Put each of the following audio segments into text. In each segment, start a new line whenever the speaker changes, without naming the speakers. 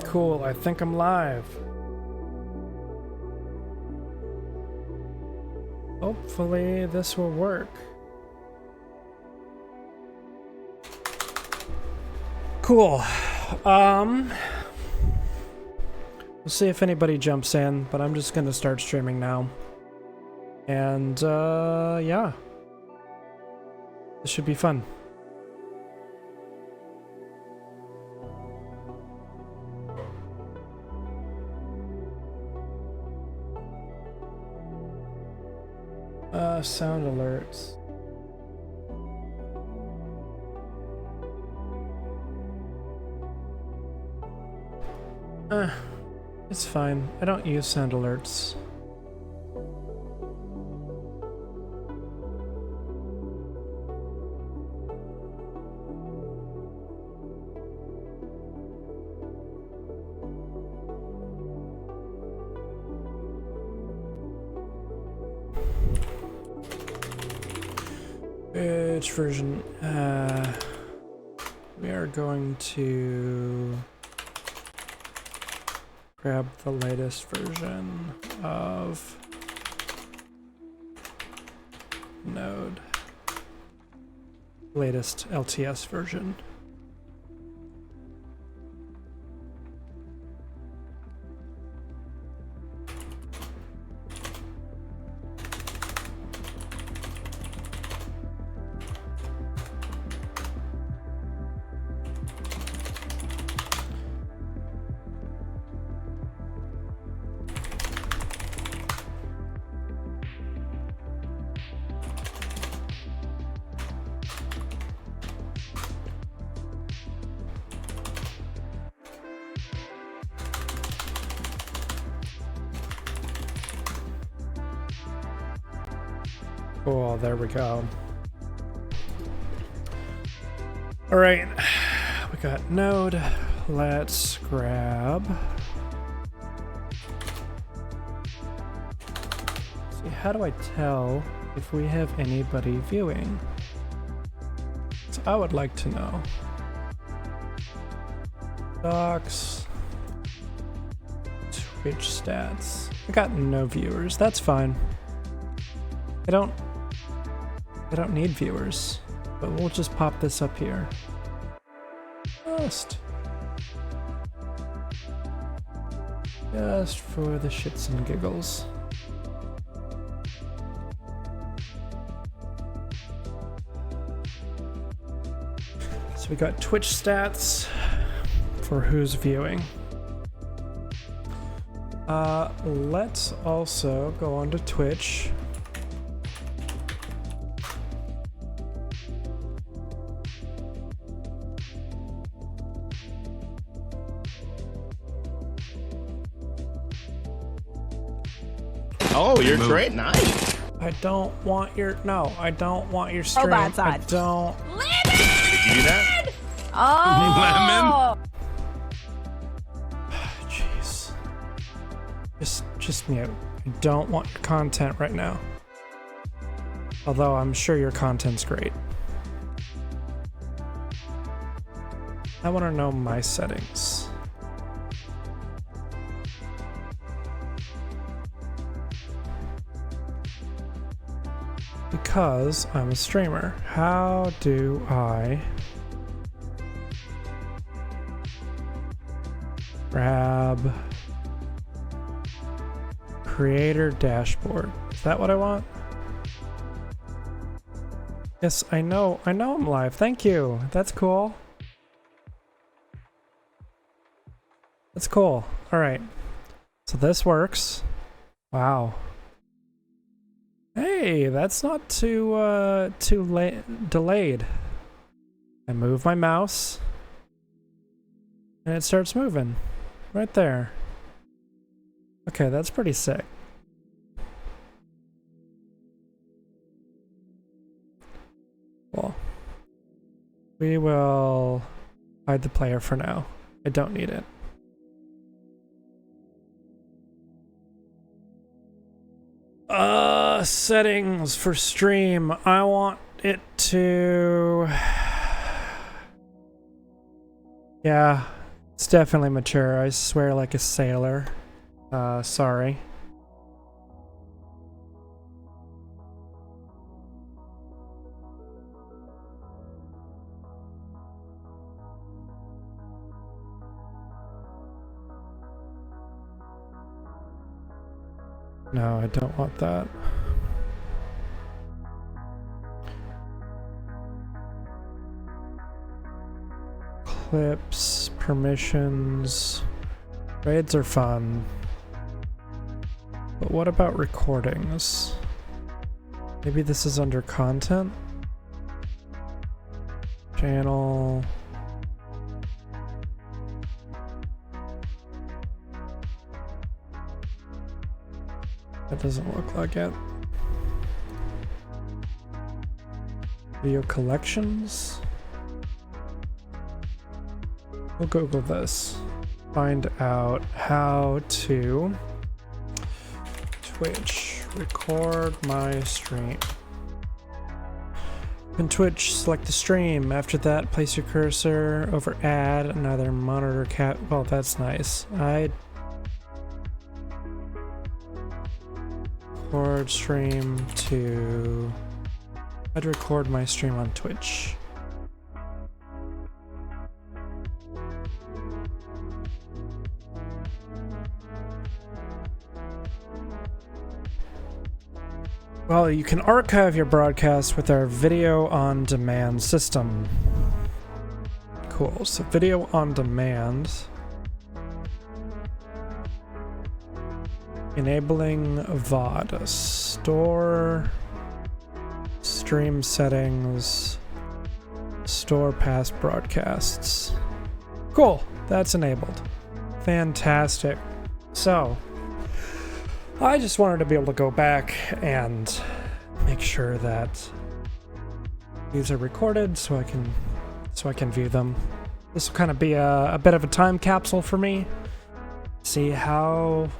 Cool, I think I'm live. Hopefully this will work. Cool. We'll see if anybody jumps in, but I'm just gonna start streaming now. And, yeah. This should be fun. Sound alerts. It's fine. I don't use sound alerts. Which version? We are going to grab the latest version of Node. Latest LTS version. Cool, there we go. All right, we got Node. Let's grab. See, how do I tell if we have anybody viewing? So I would like to know. Docs. Twitch stats. I got no viewers. That's fine. I don't need viewers, but we'll just pop this up here. Just for the shits and giggles. So we got Twitch stats for who's viewing. Let's also go onto Twitch.
Oh, you're great. Nice.
I don't want your I don't want your stream.
Robot
I
side.
don't.
Did you do that?
Oh!
Jeez. Just mute. I don't want your content right now. Although I'm sure your content's great. I want to know my settings. Because I'm a streamer. How do I grab creator dashboard? Is that what I want? Yes, I know I'm live. Thank you. That's cool. That's cool. All right. So this works. Wow. Hey, that's not too delayed. I move my mouse and it starts moving right there. Okay, that's pretty sick. Well, we will hide the player for now. I don't need it. Settings for stream. I want it to... Yeah, It's definitely mature. I swear like a sailor. Sorry. No, I don't want that. Clips, permissions. Raids are fun. But what about recordings? Maybe this is under content? Channel. That doesn't look like it. Video collections? We'll Google this. Find out how to Twitch record my stream. In Twitch, select the stream. After that, place your cursor over ad and either monitor cap. Well, that's nice. I record stream to. I'd record my stream on Twitch. Well, you can archive your broadcast with our video on demand system. Cool. So video on demand. Enabling VOD. Store stream settings. Store past broadcasts. Cool. That's enabled. Fantastic. So I just wanted to be able to go back and make sure that these are recorded so I can view them. This will kind of be a bit of a time capsule for me. See how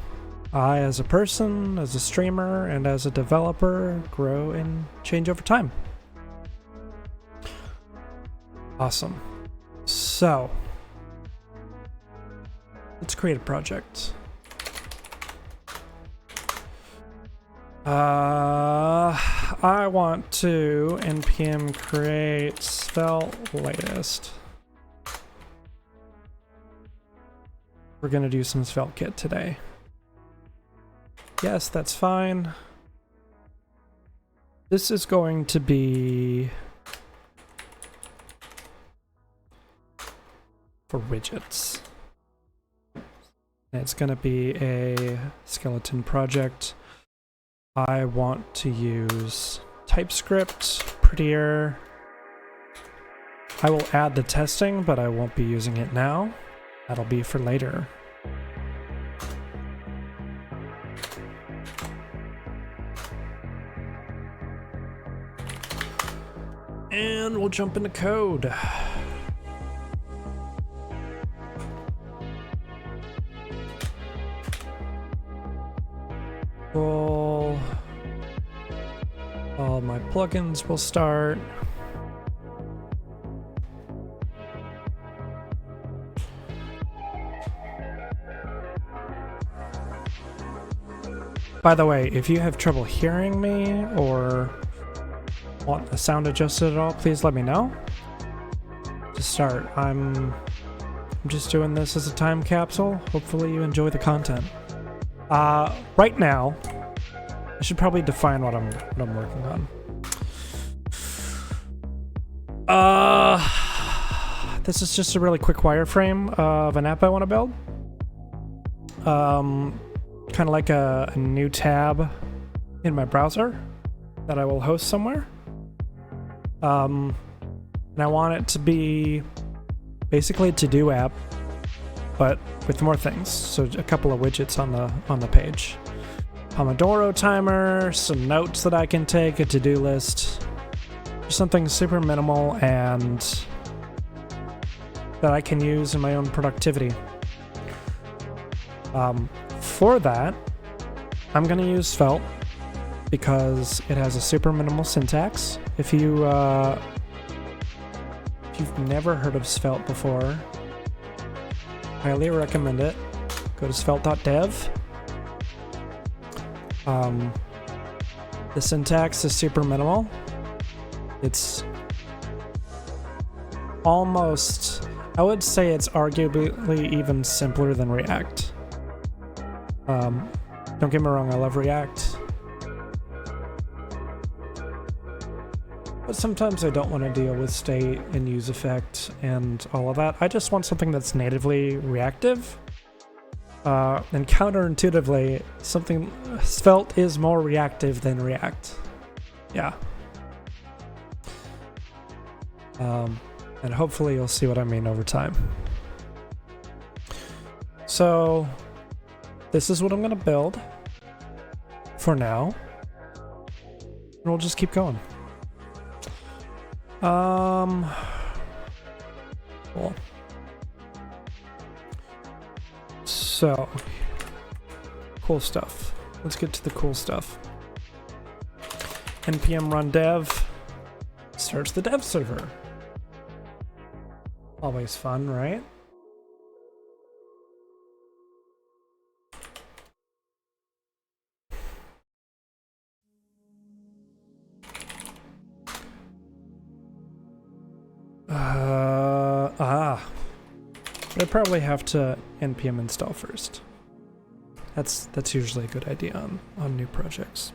I as a person, as a streamer, and as a developer grow and change over time. Awesome. So let's create a project. I want to npm create Svelte latest. We're gonna do some SvelteKit today. Yes, that's fine. This is going to be for widgets. And it's gonna be a skeleton project. I want to use TypeScript, prettier. I will add the testing, but I won't be using it now. That'll be for later. And we'll jump into code. Cool. All my plugins will start. By the way, if you have trouble hearing me or want the sound adjusted at all, please let me know. To start, I'm just doing this as a time capsule. Hopefully you enjoy the content. Right now, I should probably define what I'm working on. This is just a really quick wireframe of an app I want to build. Kind of like a new tab in my browser that I will host somewhere. And I want it to be basically a to-do app, but with more things. So a couple of widgets on the page. Pomodoro timer, some notes that I can take, a to-do list. Just something super minimal and that I can use in my own productivity. For that, I'm going to use Svelte because it has a super minimal syntax. If you've never heard of Svelte before, Highly recommend it. Go to svelte.dev. The syntax is super minimal. It's almost, I would say it's arguably even simpler than React. Don't get me wrong, I love React. But sometimes I don't want to deal with state and use effect and all of that. I just want something that's natively reactive. And counterintuitively, Svelte is more reactive than React. Yeah. And hopefully you'll see what I mean over time. So this is what I'm going to build for now. And we'll just keep going. Cool. So, cool stuff. Let's get to the cool stuff. npm run dev starts the dev server. Always fun, right? I probably have to npm install first. That's usually a good idea on new projects.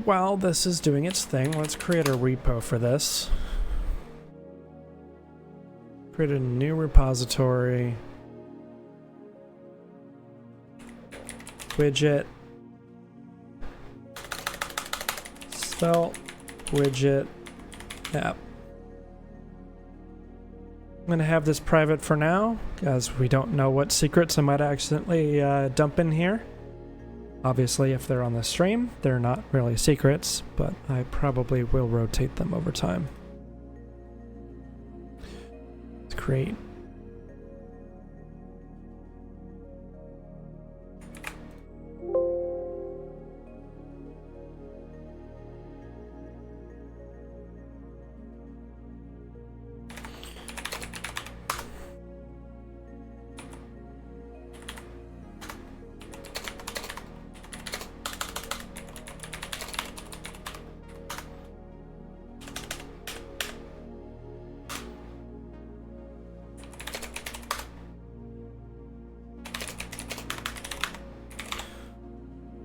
While this is doing its thing, let's create a repo for this. Create a new repository. Widget. Svelte widget app. I'm going to have this private for now, as we don't know what secrets I might accidentally dump in here. Obviously, if they're on the stream, they're not really secrets, but I probably will rotate them over time. Let's create.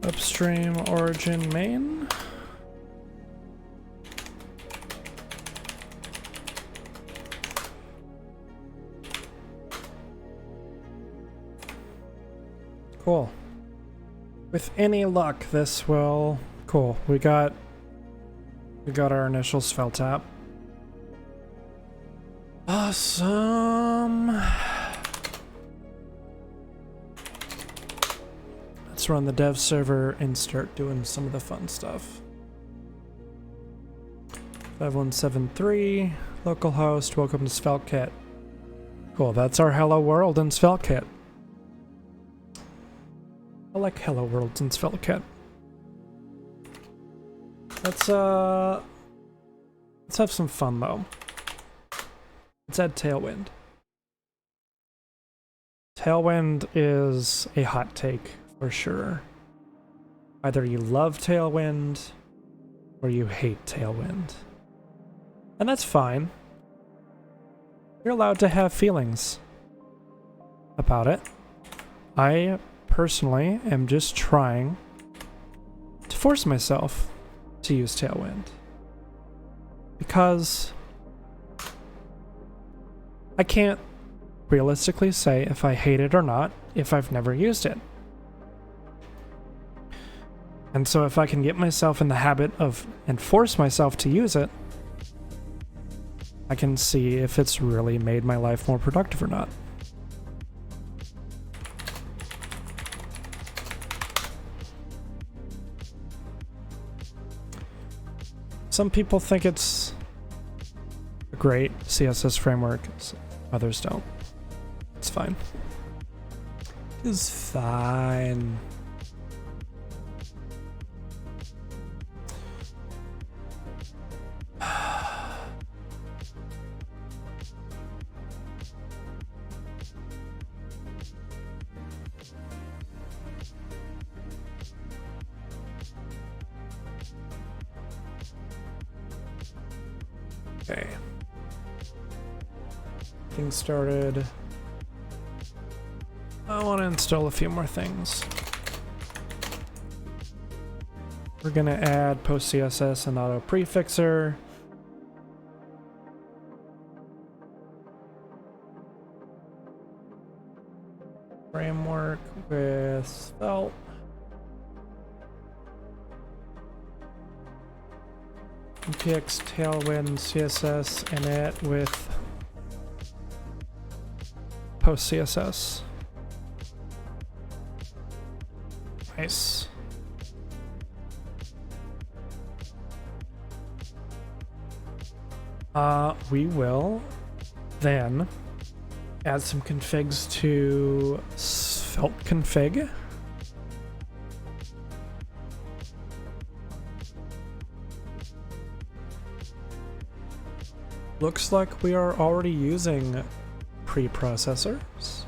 Upstream origin main. Cool. With any luck, this will... Cool. We got our initial Svelte app. Awesome. Let's run the dev server and start doing some of the fun stuff. 5173, localhost, welcome to SvelteKit. Cool, that's our hello world in SvelteKit. I like hello worlds in SvelteKit. Let's have some fun though. Let's add Tailwind. Tailwind is a hot take. For sure. Either you love Tailwind or you hate Tailwind. And that's fine. You're allowed to have feelings about it. I personally am just trying to force myself to use Tailwind. Because I can't realistically say if I hate it or not if I've never used it. And so if I can get myself in the habit of and force myself to use it, I can see if it's really made my life more productive or not. Some people think it's a great CSS framework, others don't. It's fine. It's fine. Okay. Things started. I want to install a few more things. We're gonna add post CSS and auto prefixer. Framework with Svelte. npx tailwind CSS init with post CSS. Nice. We will then add some configs to SvelteKit. Looks like we are already using preprocessors.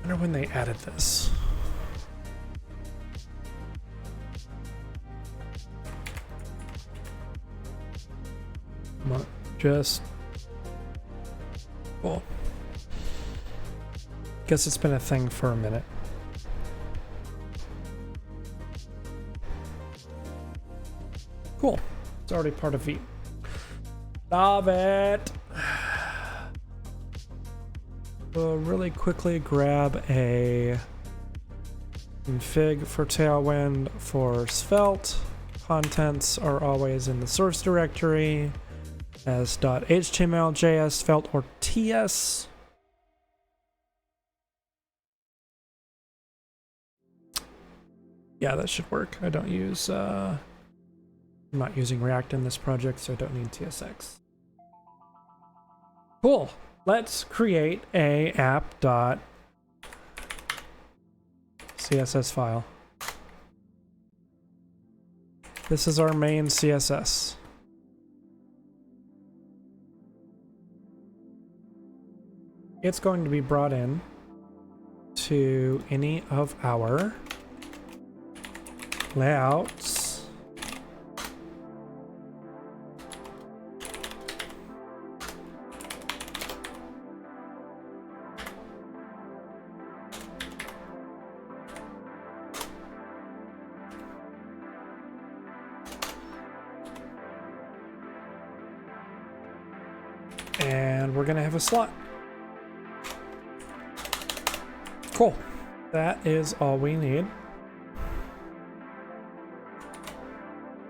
I wonder when they added this. Just cool. Guess it's been a thing for a minute. Cool. It's already part of V. Love it. We'll really quickly grab a config for Tailwind for Svelte. Contents are always in the source directory as .html, JS, Svelte, or TS. Yeah, that should work. I don't use, I'm not using React in this project, so I don't need TSX. Cool. Let's create a app.css file. This is our main CSS. It's going to be brought in to any of our layouts. And we're gonna have a slot. Cool. That is all we need.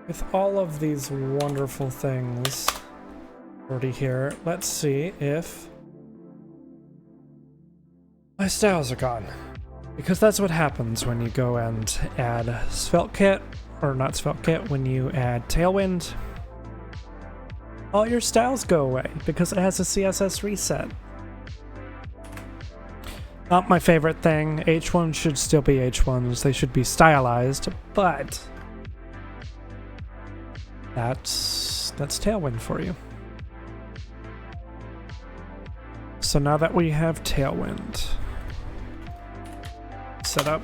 With all of these wonderful things already here, let's see if my styles are gone. Because that's what happens when you go and add SvelteKit, or not SvelteKit, when you add Tailwind. All your styles go away because it has a CSS reset. Not my favorite thing. H1s should still be H1s. They should be stylized, but that's Tailwind for you. So now that we have Tailwind set up,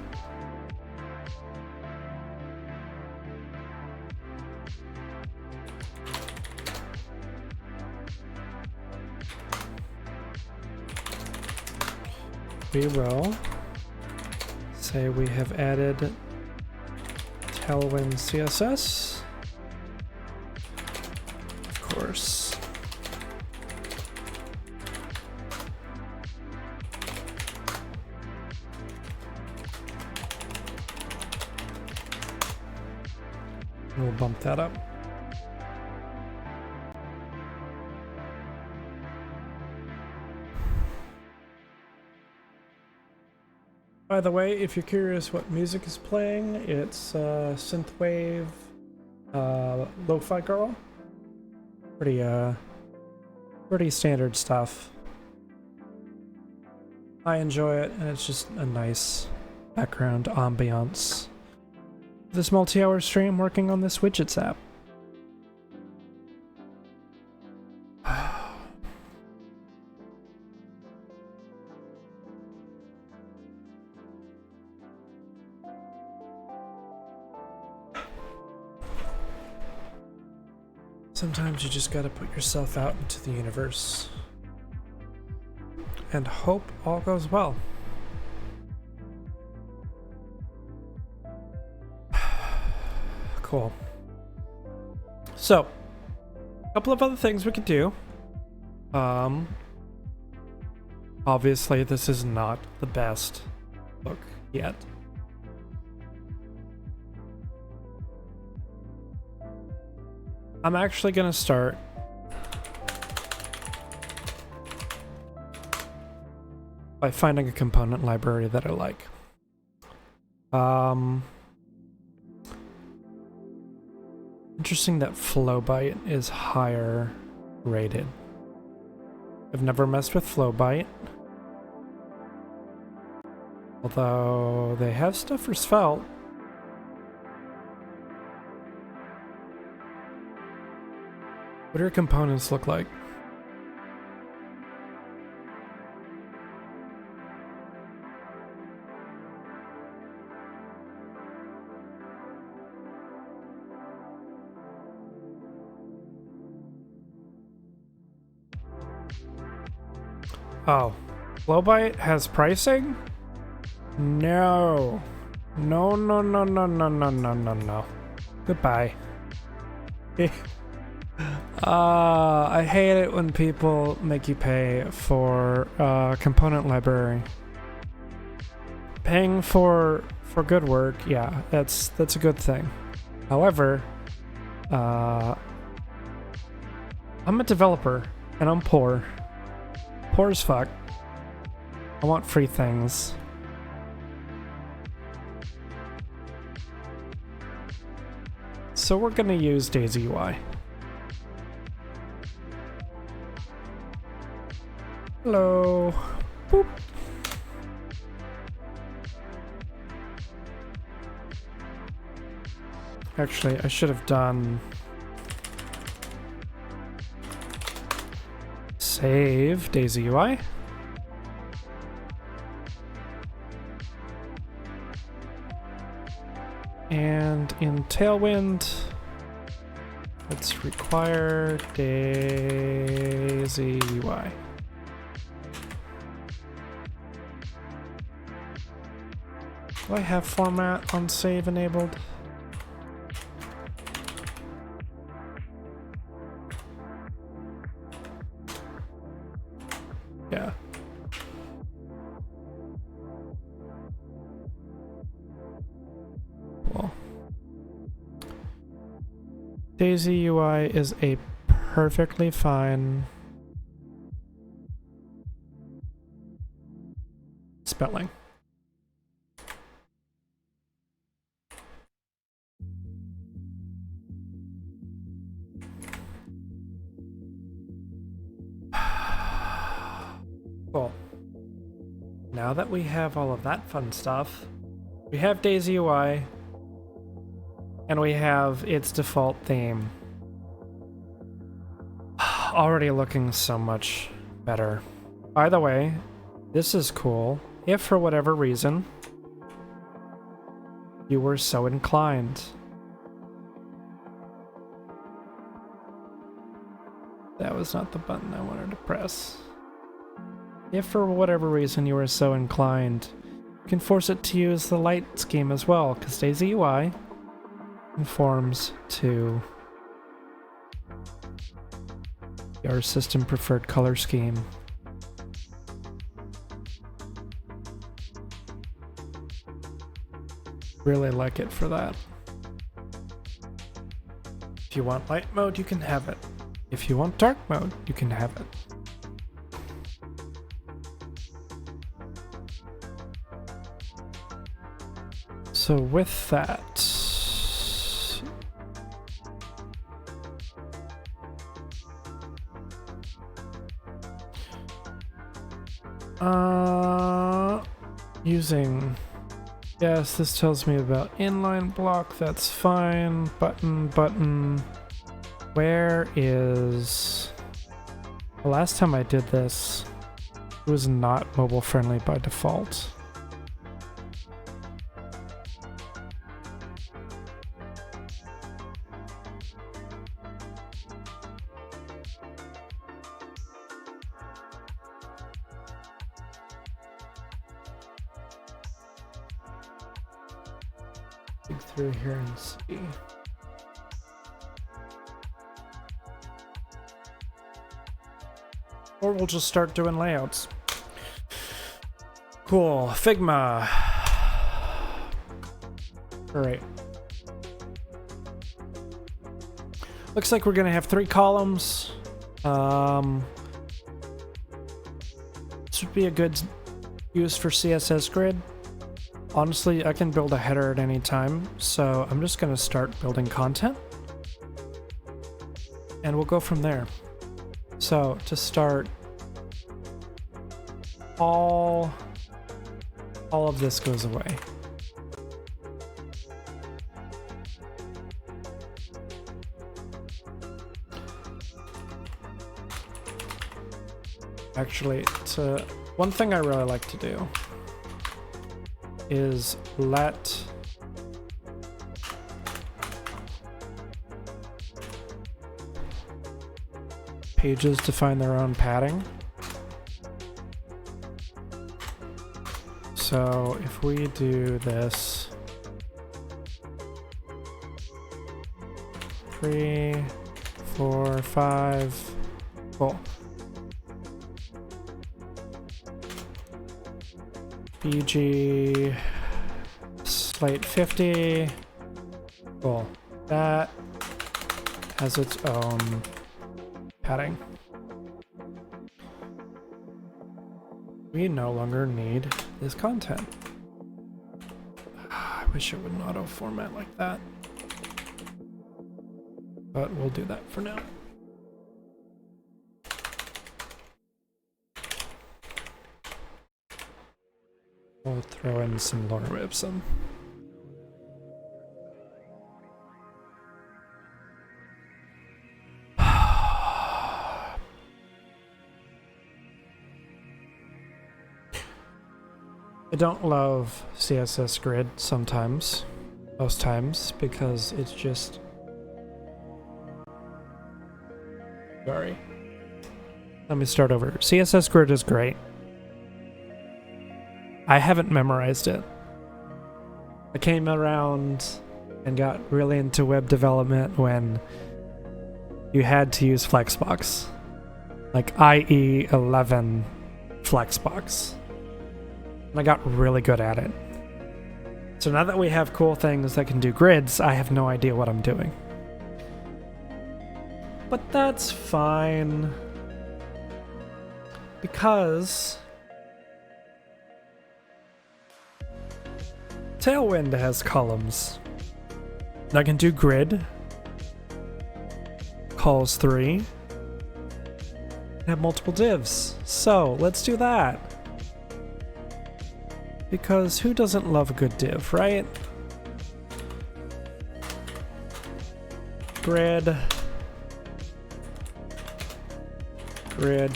we will say we have added Tailwind CSS. Of course. We'll bump that up. By the way, if you're curious what music is playing, it's synthwave, lo-fi girl. Pretty standard stuff. I enjoy it, and it's just a nice background ambiance. This multi-hour stream working on this Widgets app. Sometimes you just gotta put yourself out into the universe and hope all goes well. Cool. So, a couple of other things we could do. Obviously this is not the best book yet. I'm actually gonna start by finding a component library that I like. Interesting that Flowbite is higher rated. I've never messed with Flowbite. Although they have stuff for Svelte. What do your components look like? Oh, Flowbite has pricing? No. No, no, no, no, no, no, no, no, no. Goodbye. I hate it when people make you pay for component library. Paying for good work, yeah, that's a good thing. However, I'm a developer and I'm poor. Poor as fuck. I want free things. So we're gonna use Daisy UI. Hello. Boop. Actually, I should have done save Daisy UI. And in Tailwind, let's require Daisy UI. Do I have format on save enabled? Yeah. Well, Daisy UI is a perfectly fine spelling. Cool. Now that we have all of that fun stuff, we have Daisy UI, and we have its default theme. Already looking so much better. By the way, this is cool. If for whatever reason you were so inclined. That was not the button I wanted to press. If for whatever reason you are so inclined, you can force it to use the light scheme as well, because Daisy UI conforms to your system preferred color scheme. Really like it for that. If you want light mode, you can have it. If you want dark mode, you can have it. So with that, using, yes, this tells me about inline block, that's fine. Button, where is, the last time I did this, it was not mobile friendly by default. dig through here and see. Or we'll just start doing layouts. Cool. Figma. All right. Looks like we're gonna have 3 columns. This would be a good use for CSS Grid. Honestly, I can build a header at any time, so I'm just gonna start building content. And we'll go from there. So to start, all of this goes away. Actually, one thing I really like to do is let pages define their own padding. So if we do this 3, 4, 5, cool. BG slate 50, cool. That has its own padding. We no longer need this content. I wish it wouldn't auto format like that, but we'll do that for now. We'll throw in some Laura Ribson. I don't love CSS Grid sometimes, most times, because it's just... Sorry. Let me start over. CSS Grid is great. I haven't memorized it. I came around and got really into web development when you had to use Flexbox. Like IE 11 Flexbox. And I got really good at it. So now that we have cool things that can do grids, I have no idea what I'm doing. But that's fine. Because Tailwind has columns. And I can do grid, calls 3, and have multiple divs. So let's do that. Because who doesn't love a good div, right? Grid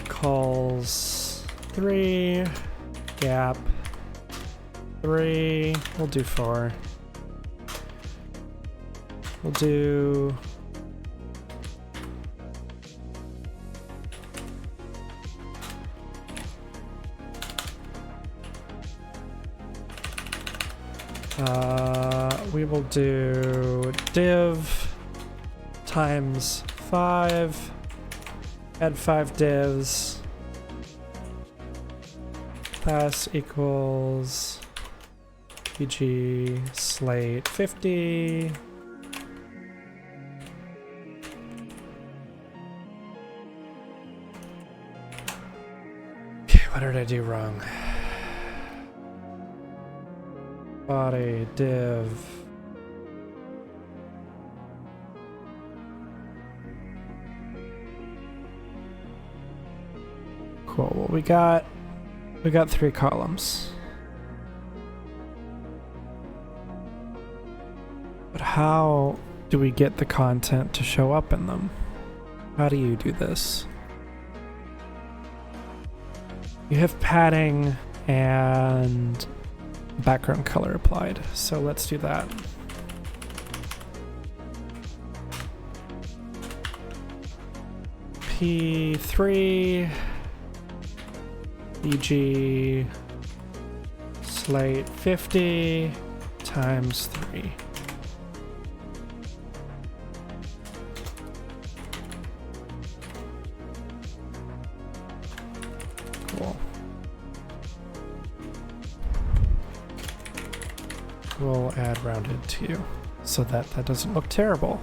calls 3, gap 3, we'll do 4. We'll do we will do div times 5, add 5 divs, class equals PG slate 50. Okay, what did I do wrong? Body div. Cool. Well, we got 3 columns. But how do we get the content to show up in them? How do you do this? You have padding and background color applied, so let's do that. P3 BG slate 50 times 3. we'll add rounded to you so that that doesn't look terrible.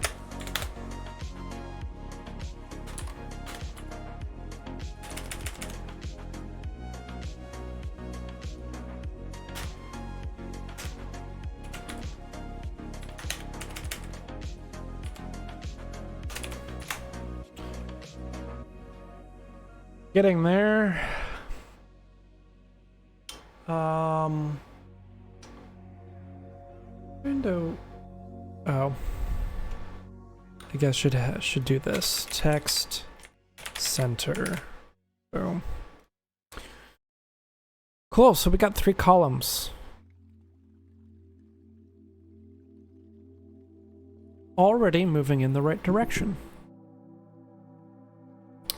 Getting there. Window. Oh, I guess should do this. Text center. Boom. Cool. So we got 3 columns. Already moving in the right direction.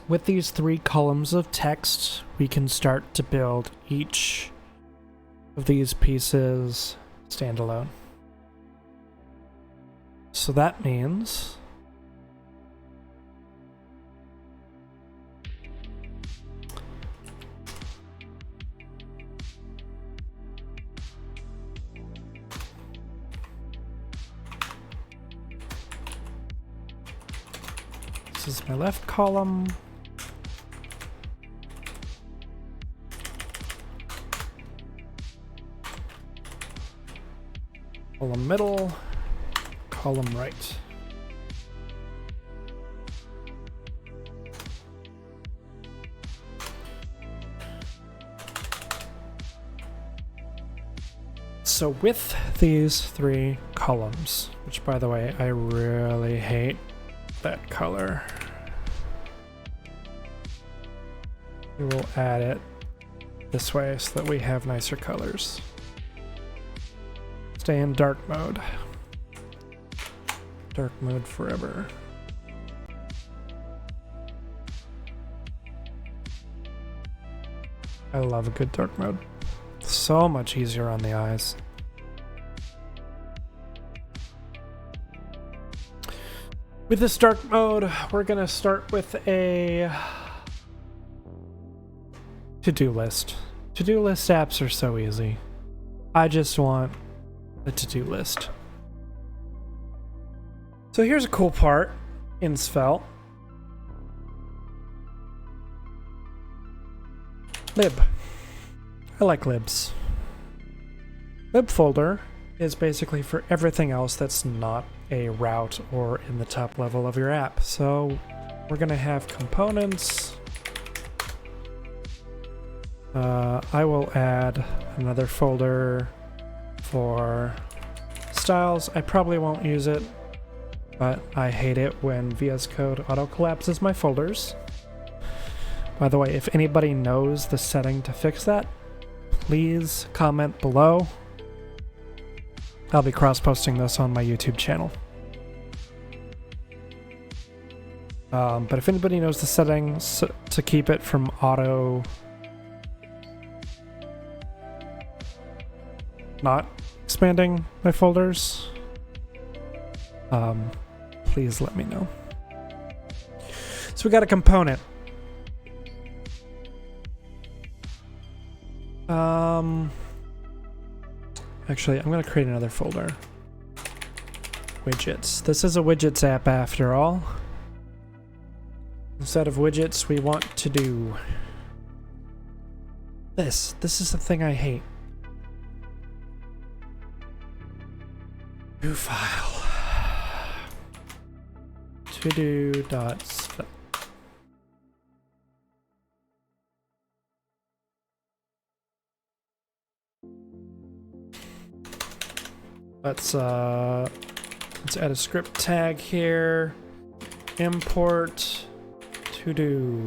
With these 3 columns of text, we can start to build each of these pieces standalone. So that means this is my left column. Column middle, column right. So with these 3 columns, which by the way, I really hate that color, we will add it this way so that we have nicer colors. Stay in dark mode. Dark mode forever. I love a good dark mode. So much easier on the eyes. With this dark mode, we're gonna start with a to-do list. To-do list apps are so easy. I just want a to-do list. So here's a cool part in Svelte. Lib. I like libs. Lib folder is basically for everything else that's not a route or in the top level of your app. So we're gonna have components. I will add another folder for styles. I probably won't use it, but I hate it when VS Code auto-collapses my folders. By the way, if anybody knows the setting to fix that, please comment below. I'll be cross-posting this on my YouTube channel. But if anybody knows the settings to keep it from auto not expanding my folders, please let me know. So we got a component. Actually, I'm going to create another folder. Widgets. This is a widgets app after all. Instead of widgets, we want to do this. This is the thing I hate. New file. To-do.svelte. Let's add a script tag here. Import to-do.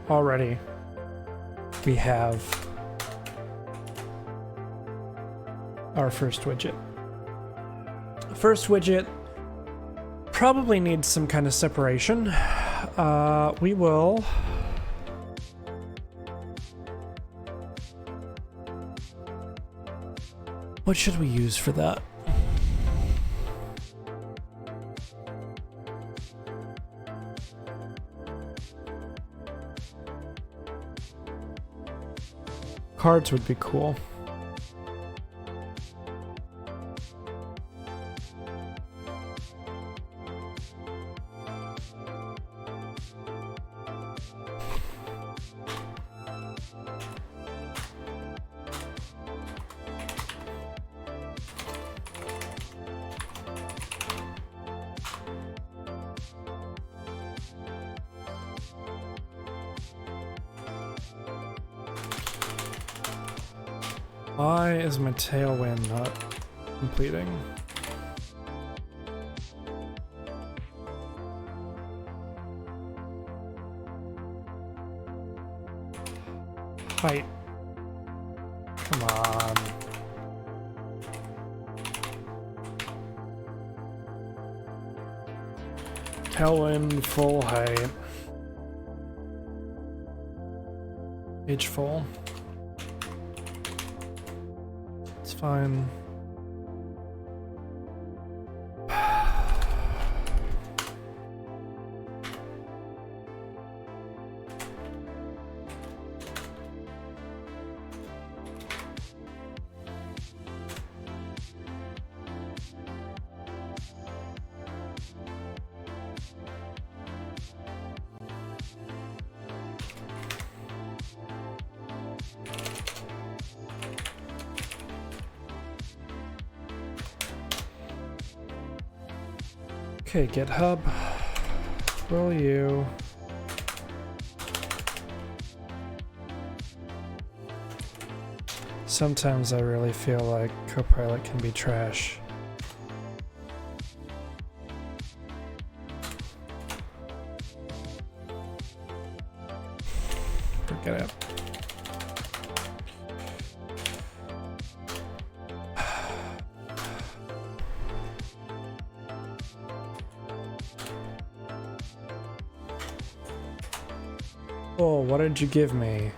Already we have our first widget. First widget probably needs some kind of separation. We will what should we use for that? cards would be cool. Why is my tailwind not completing? Height. Come on. Tailwind full height. Page full. Fine. Okay, GitHub, will you? Sometimes I really feel like Copilot can be trash. Forget it. Oh, what did you give me?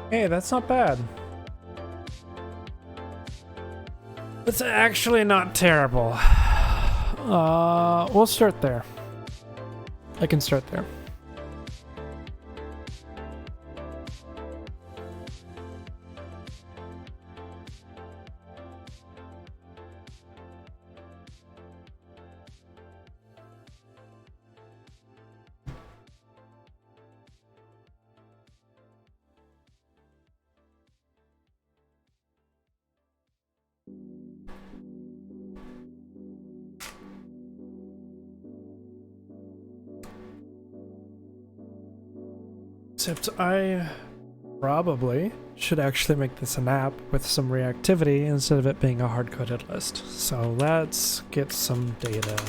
Hey, that's not bad. It's actually not terrible. We'll start there. I can start there. Except I probably should actually make this an app with some reactivity instead of it being a hard-coded list. So let's get some data.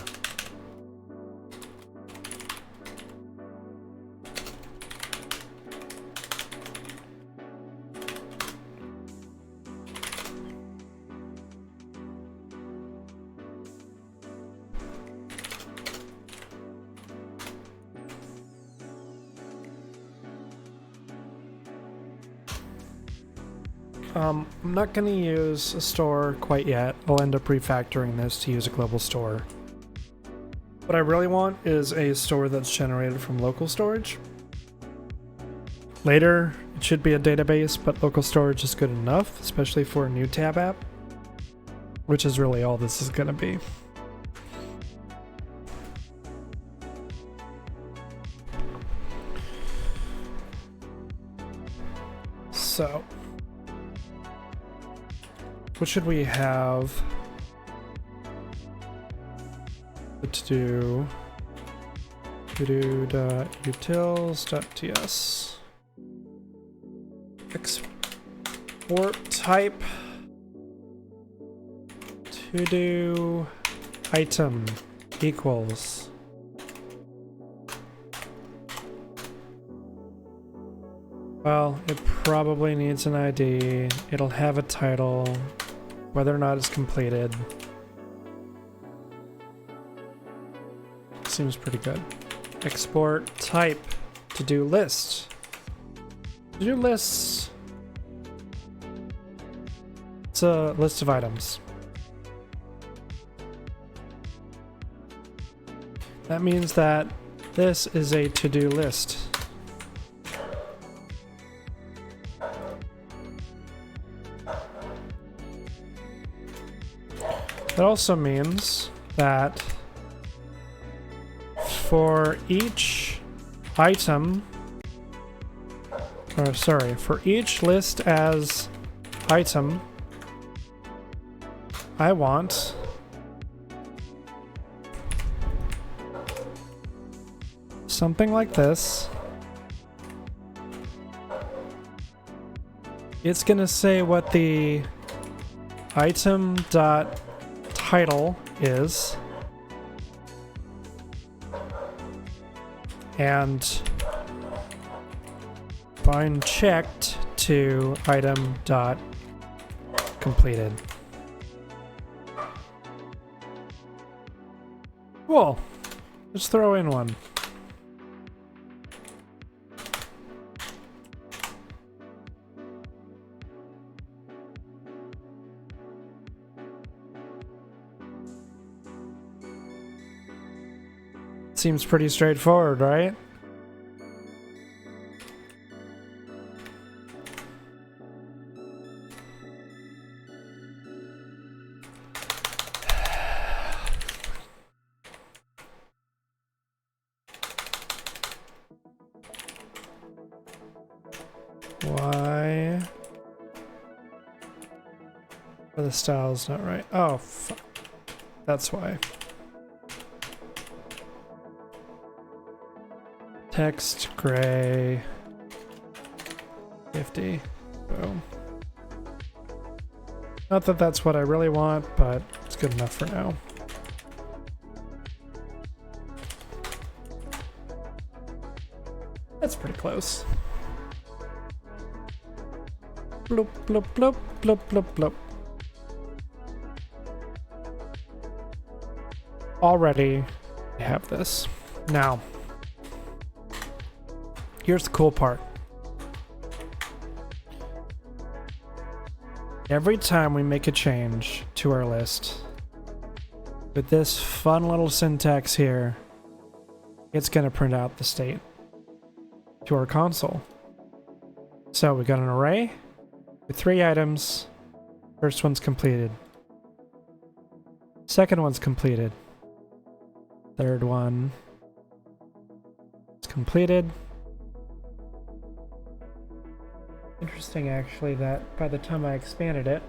I'm not going to use a store quite yet. I'll end up refactoring this to use a global store. What I really want is a store that's generated from local storage. Later, it should be a database, but local storage is good enough, especially for a new tab app, which is really all this is going to be. So, what should we have to do utils.ts export type to do item equals well, it probably needs an ID. It'll have a title, whether or not it's completed. Seems pretty good. Export type to do list. To do lists. It's a list of items. That means that This is a to-do list. That also means that for each item, or sorry, for each list as item, I want something like this. It's gonna say what the item.title is, and bind checked to item.completed. Cool. Let's throw in one. Seems pretty straightforward, right? Why are the styles not right? Oh, fuck. That's why. Text gray 50. Boom. Not that that's what I really want, but it's good enough for now. That's pretty close. Bloop, bloop, bloop, bloop, bloop, bloop. Already I have this. Now, here's the cool part. Every time we make a change to our list, with this fun little syntax here, it's going to print out the state to our console. So we got an array with 3 items. First one's completed. Second one's completed. Third one is completed. Interesting, actually, that by the time I expanded it,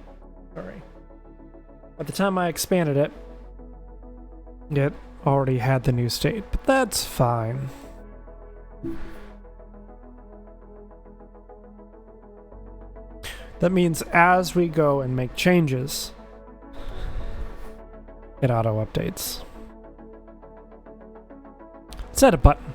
it already had the new state, but that's fine. That means as we go and make changes, it auto-updates. Let's add a button.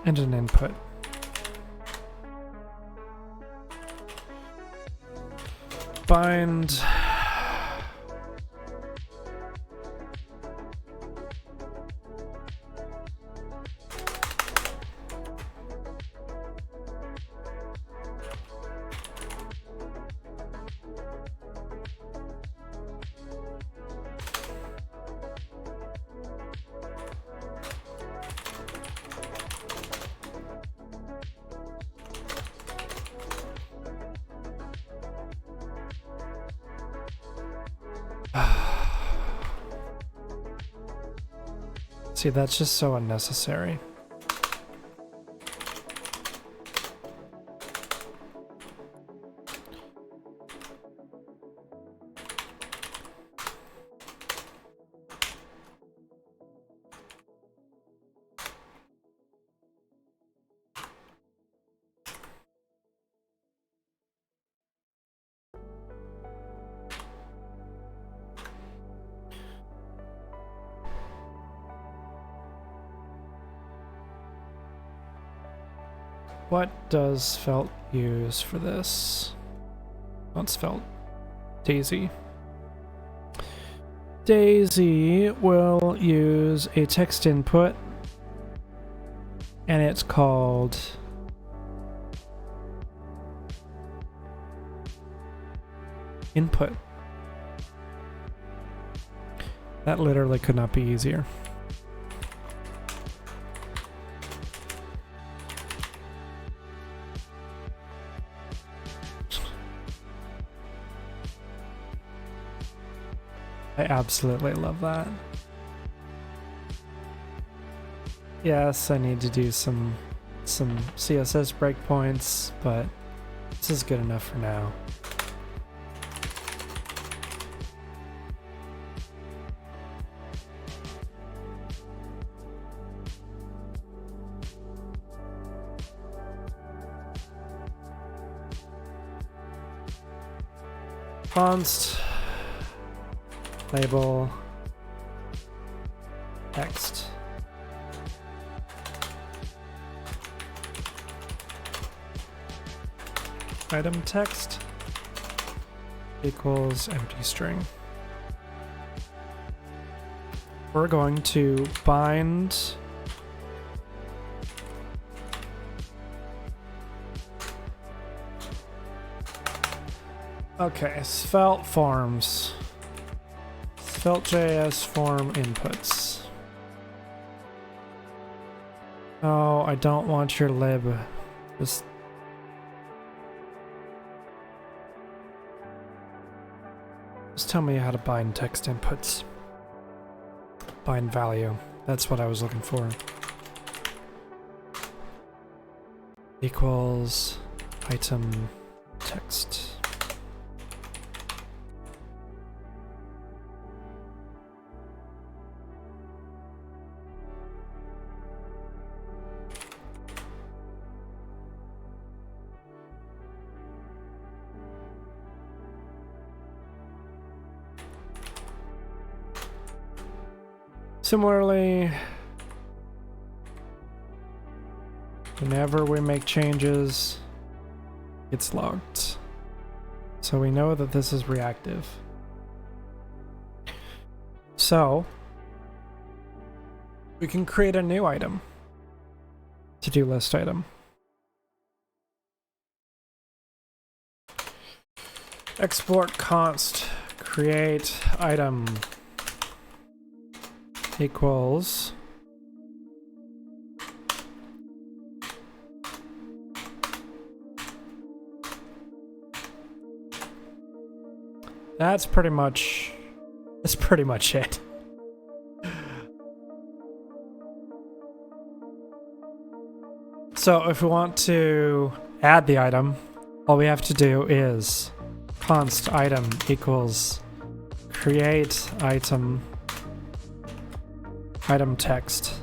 And an input. Bind. See, that's just so unnecessary. What does Svelte use for this? Not Svelte. Daisy. Daisy will use a text input, and it's called input. That literally could not be easier. I absolutely love that. Yes, I need to do some CSS breakpoints, but this is good enough for now. Const label text. Item text equals empty string. We're going to bind Svelte forms. Svelte.js form inputs. Oh, I don't want your lib. Just tell me how to bind text inputs. Bind value. That's what I was looking for. Equals item text. Similarly, whenever we make changes, it's logged. So we know that this is reactive. So we can create a new item, to-do list item. Export const create item equals that's pretty much it. So if we want to add the item, all we have to do is const item equals create item text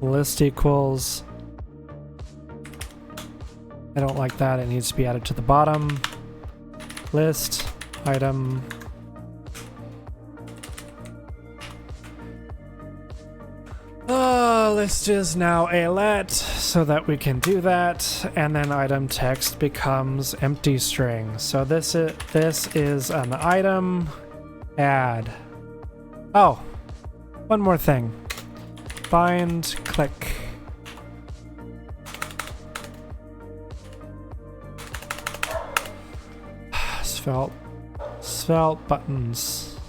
list equals, I don't like that, it needs to be added to the bottom, list item list is now a let so that we can do that, and then item text becomes empty string. So this is an item add. Oh, one more thing. Bind click. Svelte buttons.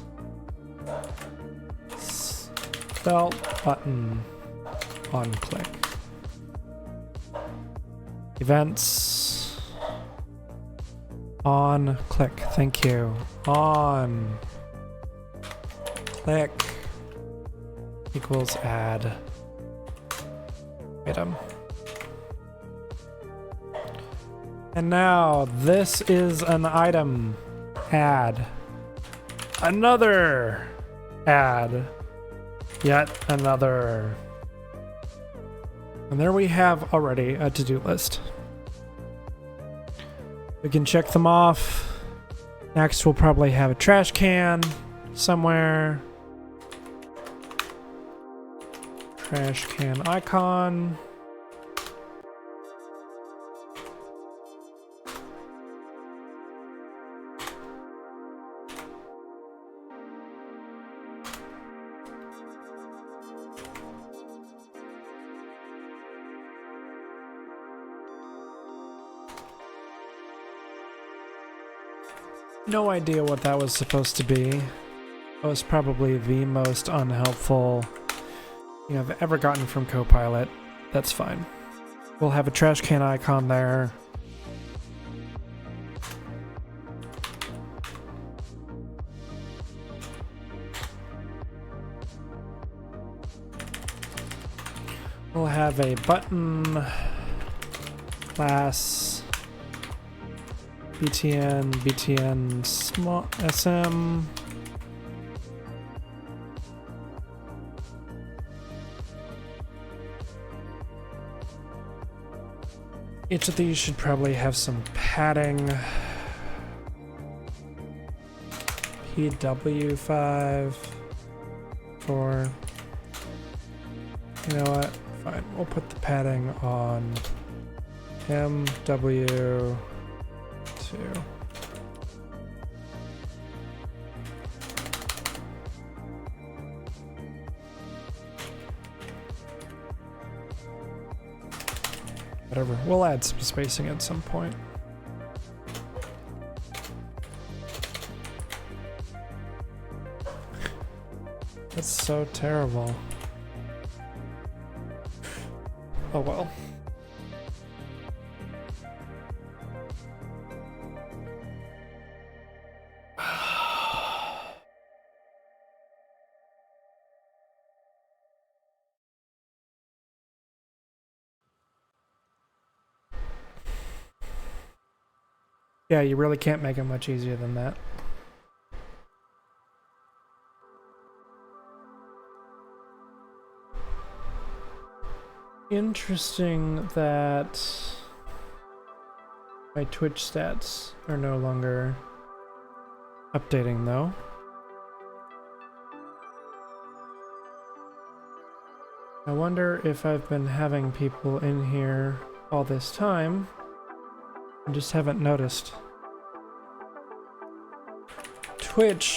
Svelte button on click. Events on click. Thank you. On click equals add item. And now this is an item add. Another add. Yet another. And there we have already a to-do list. We can check them off. Next we'll probably have a trash can somewhere. Trash can icon. No idea what that was supposed to be. That was probably the most unhelpful thing I've ever gotten from Copilot. That's fine. We'll have a trash can icon there. We'll have a button, class, BTN small SM. Each of these should probably have some padding. PW5, 4. You know what? Fine. We'll put the padding on MW2. Whatever. We'll add some spacing at some point. That's so terrible. Oh well. Yeah, you really can't make it much easier than that. Interesting that my Twitch stats are no longer updating though. I wonder if I've been having people in here all this time and just haven't noticed. Twitch.tv/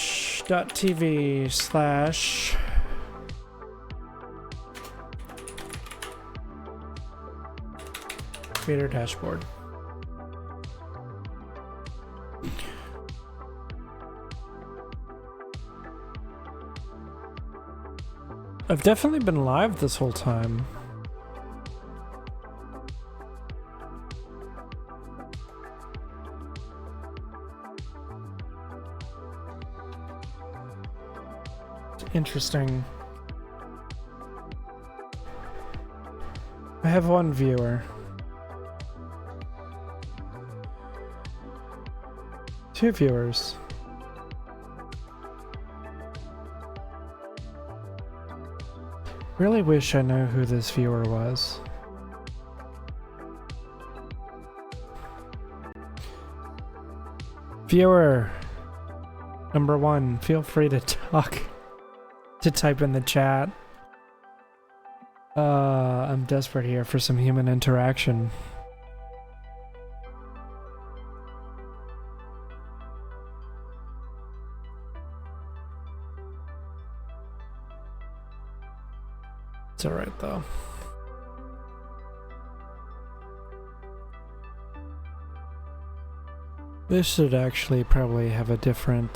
creator dashboard. I've definitely been live this whole time. Interesting. I have one viewer. 2 viewers. Really wish I knew who this viewer was. Viewer number 1, feel free to talk. To type in the chat. I'm desperate here for some human interaction. It's alright though. This should actually probably have a different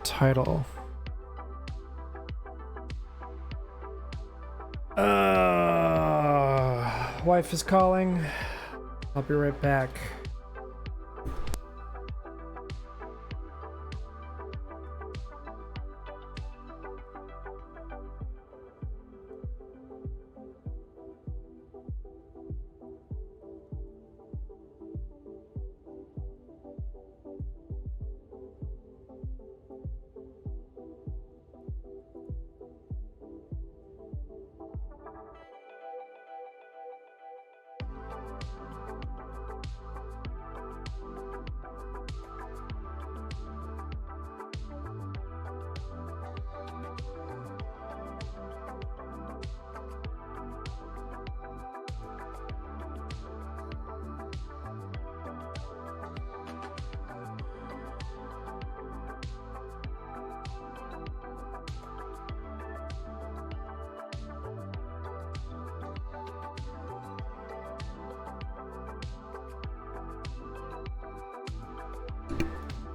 title. Wife is calling. I'll be right back.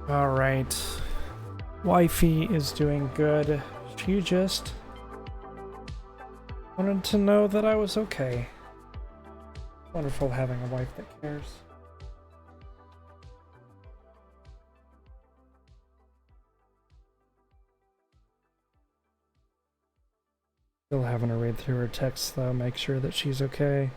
All right. Wifey is doing good. She just wanted to know that I was okay. Wonderful having a wife that cares. Still having to read through her texts though, make sure that she's okay.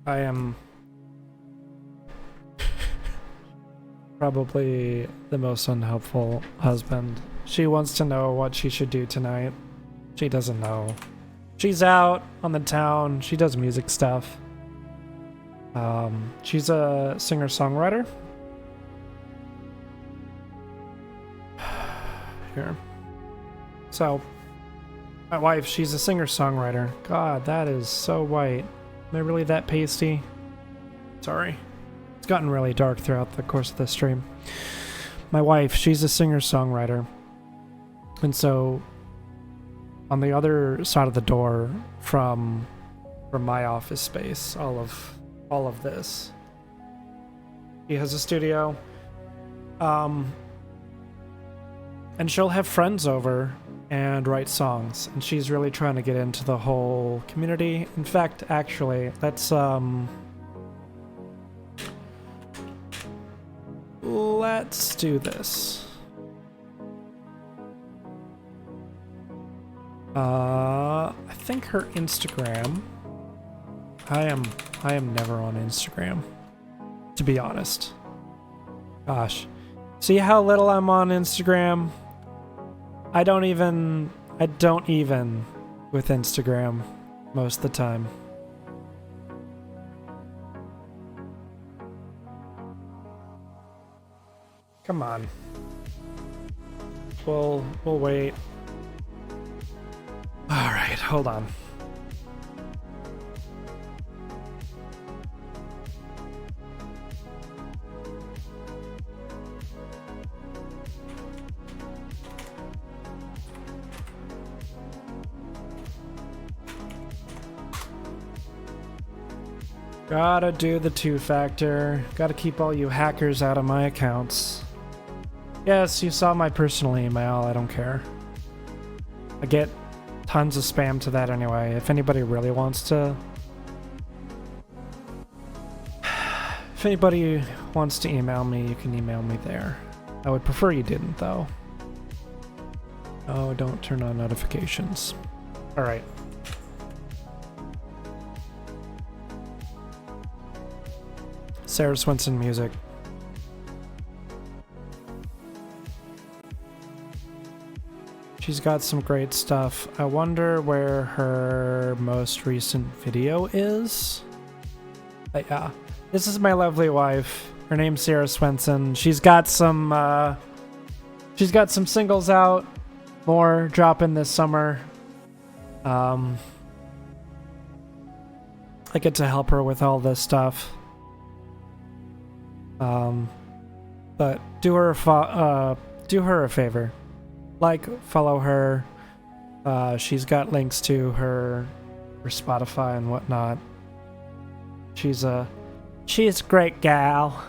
I am probably the most unhelpful husband. She wants to know what she should do tonight. She doesn't know. She's out on the town. She does music stuff. She's a singer-songwriter. Here. So, my wife, she's a singer-songwriter. God, that is so white. Am I really that pasty? Sorry. It's gotten really dark throughout the course of the stream. My wife, she's a singer-songwriter. And so, on the other side of the door from my office space, all of this, she has a studio. And she'll have friends over and write songs, and she's really trying to get into the whole community. In fact, actually, let's do this. I think her Instagram. I am never on Instagram, to be honest. Gosh. See how little I'm on Instagram? I don't even with Instagram most of the time. Come on. We'll wait. All right, hold on. Gotta do the two-factor. Gotta keep all you hackers out of my accounts. Yes, you saw my personal email. I don't care. I get tons of spam to that anyway. If anybody really wants to... If anybody wants to email me, you can email me there. I would prefer you didn't, though. Oh, don't turn on notifications. Alright. Sarah Swinson music. She's got some great stuff. I wonder where her most recent video is. But yeah, this is my lovely wife. Her name's Sarah Swinson. She's got some singles out. More dropping this summer. I get to help her with all this stuff. But do her a favor. Like, follow her. She's got links to her Spotify and whatnot. She's a great gal.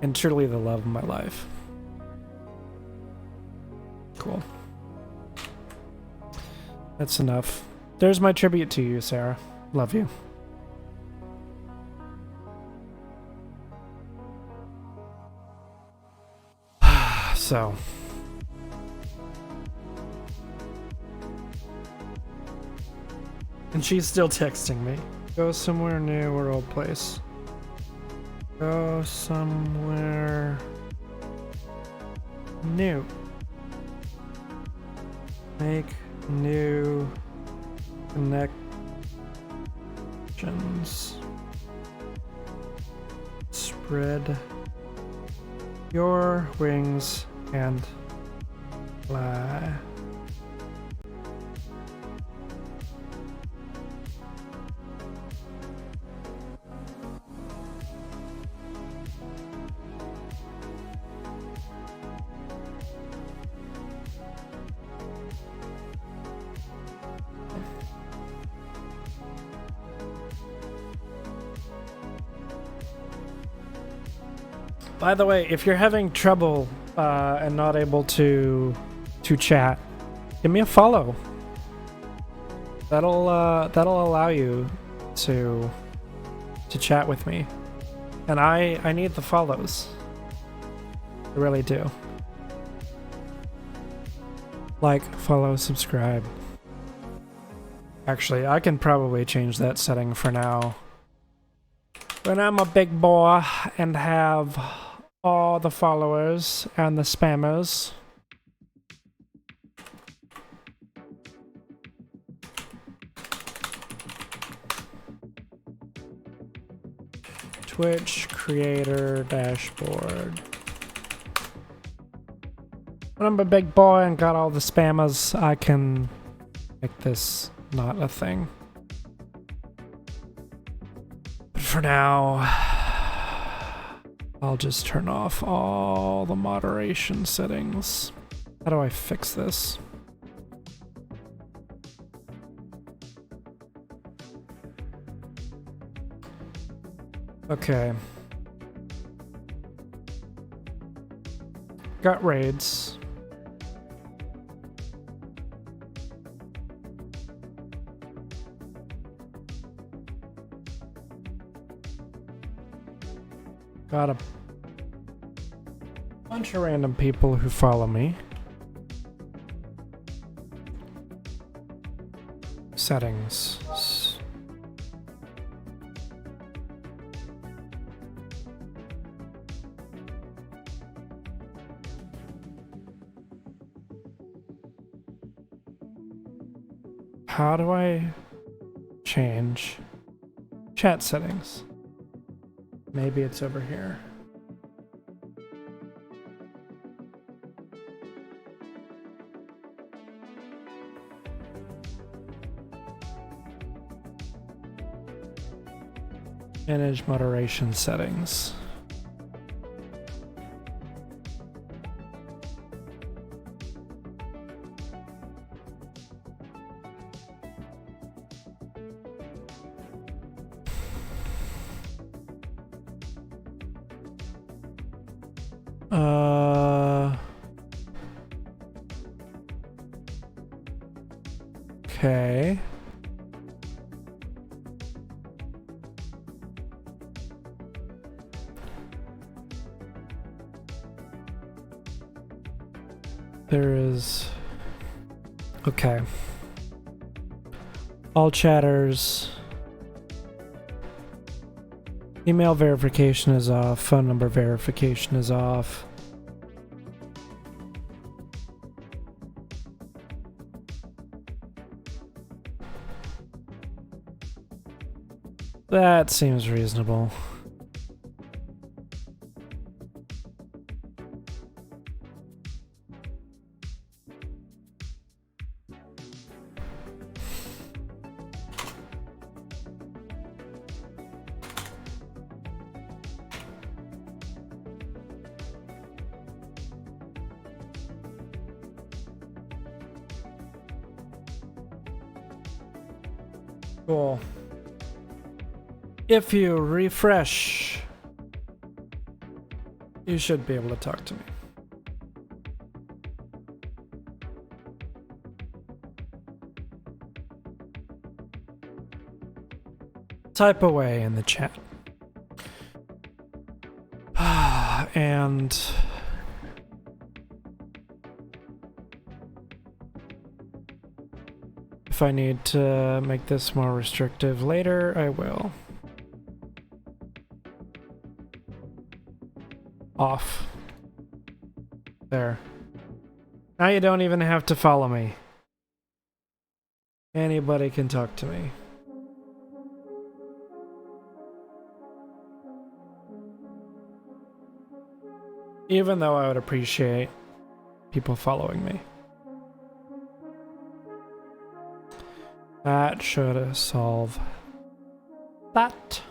And truly the love of my life. Cool. That's enough. There's my tribute to you, Sarah. Love you. So. And she's still texting me. Go somewhere new or old place. Go somewhere new. Make new connections. Spread your wings and fly. By the way, if you're having trouble and not able to chat, give me a follow. That'll allow you to chat with me, and I need the follows. I really do. Like, follow, subscribe. Actually, I can probably change that setting for now. When I'm a big boy and have all the followers and the spammers. Twitch creator dashboard. When I'm a big boy and got all the spammers, I can make this not a thing. But for now, I'll just turn off all the moderation settings. How do I fix this? Okay. Got raids. Got a bunch of random people who follow me. Settings. How do I change chat settings? Maybe it's over here. Manage moderation settings. Okay. There is... Okay. All chatters. Email verification is off. Phone number verification is off. That seems reasonable. Cool. If you refresh, you should be able to talk to me. Type away in the chat. And if I need to make this more restrictive later, I will. Off. There. Now you don't even have to follow me. Anybody can talk to me. Even though I would appreciate people following me. That should solve that.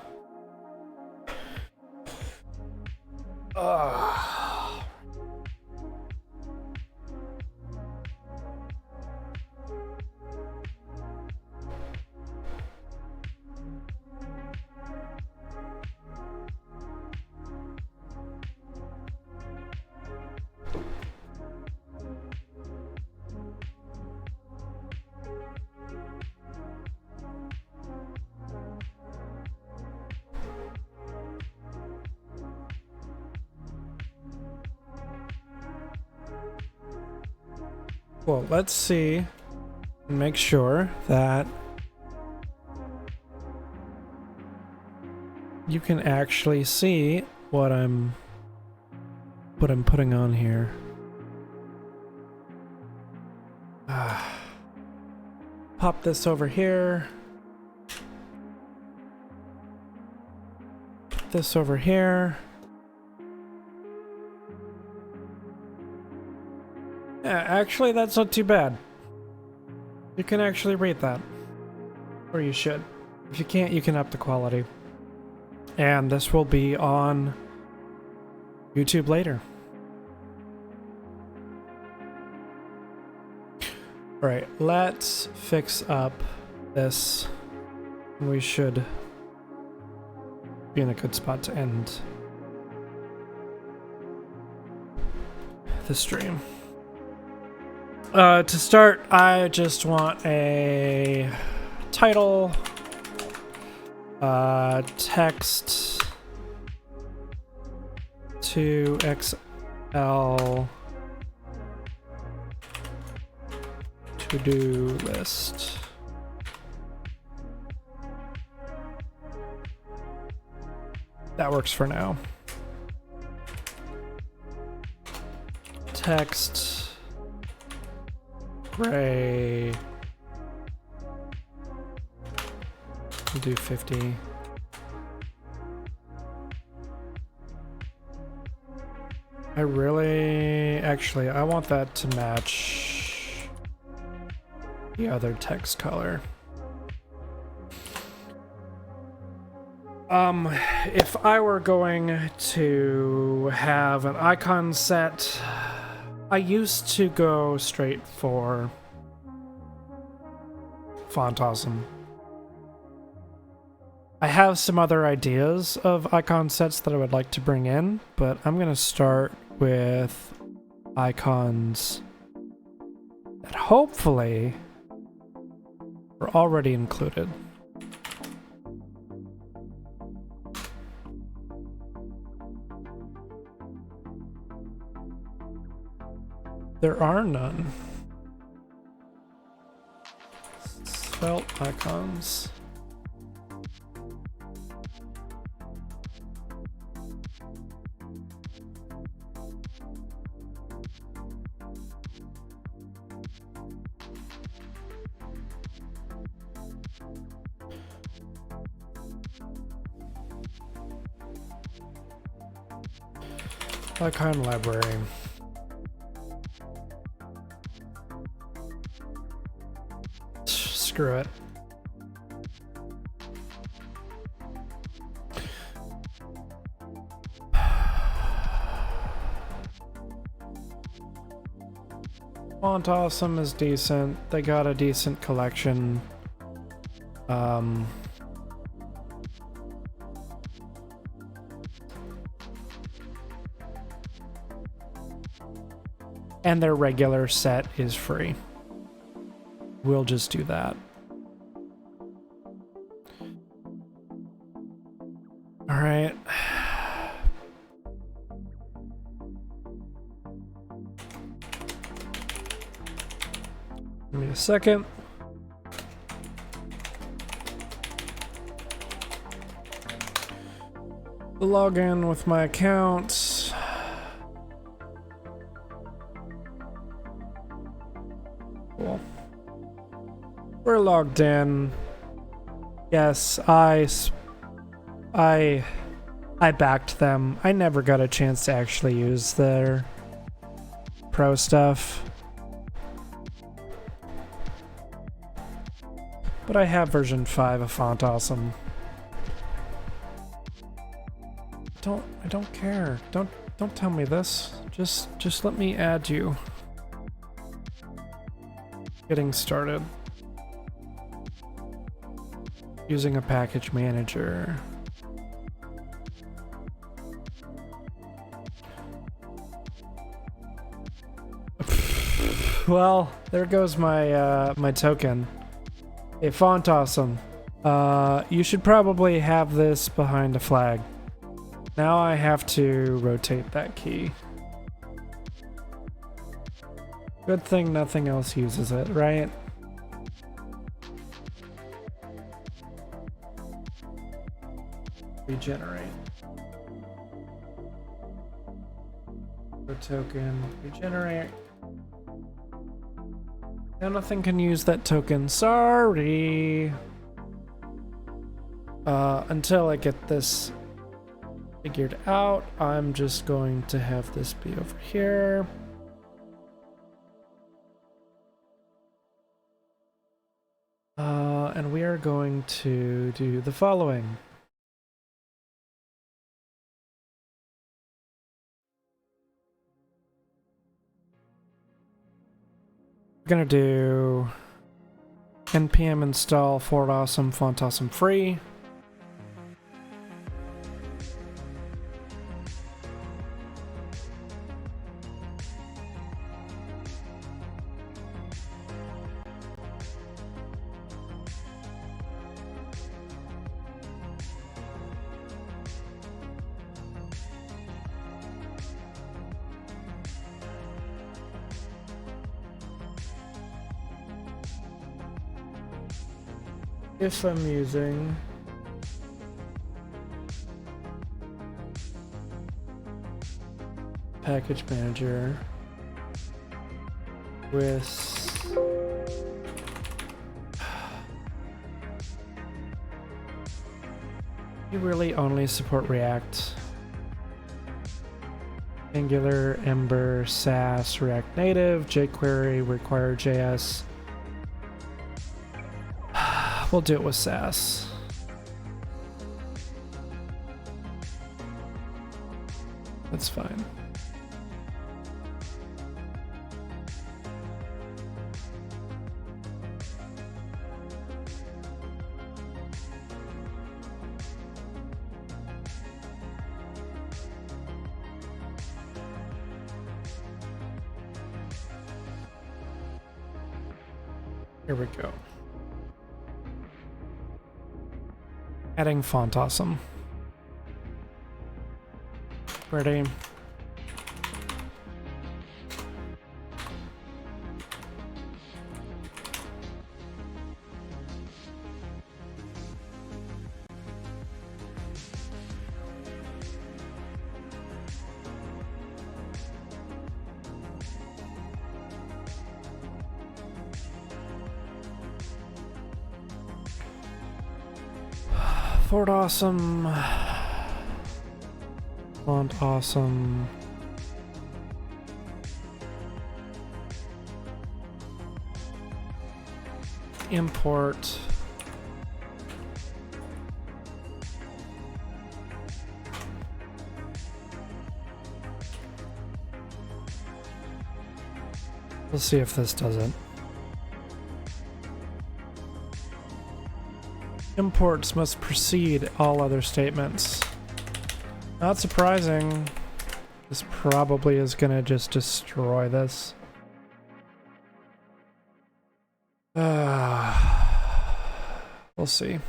Well, let's see and make sure that you can actually see what I'm putting on here. Pop this over here. Put this over here. Yeah, actually, that's not too bad. You can actually read that. Or you should. If you can't, you can up the quality. And this will be on YouTube later. Alright, let's fix up this. We should be in a good spot to end the stream. To start, I just want a title, text, 2XL, to-do list. That works for now. Text, gray, we'll do 50. I want that to match the other text color. If I were going to have an icon set, I used to go straight for Font Awesome. I have some other ideas of icon sets that I would like to bring in, but I'm going to start with icons that hopefully are already included. There are none. Svelte icons. Icon library. Screw it. Font Awesome is decent. They got a decent collection. And their regular set is free. We'll just do that. All right. Give me a second. Log in with my account. Cool. We're logged in. Yes, I backed them. I never got a chance to actually use their pro stuff. But I have version 5 of Font Awesome. I don't care. Don't tell me this. Just let me add you. Getting started. Using a package manager. Well, there goes my my token. Hey, Font Awesome. You should probably have this behind a flag. Now I have to rotate that key. Good thing nothing else uses it, right? Regenerate. Token. Regenerate. Now nothing can use that token. Sorry. Until I get this figured out, I'm just going to have this be over here. And we are going to do the following. We're gonna do npm install Fort Awesome Font Awesome free. If I'm using package manager with you really only support React, Angular, Ember, Sass, React Native, jQuery, Require.js. We'll do it with Sass. That's fine. Here we go. Adding Font Awesome. Ready? Fort Awesome. Font Awesome. Import. We'll see if this does it. Imports must precede all other statements. Not surprising. This probably is gonna just destroy this. We'll see.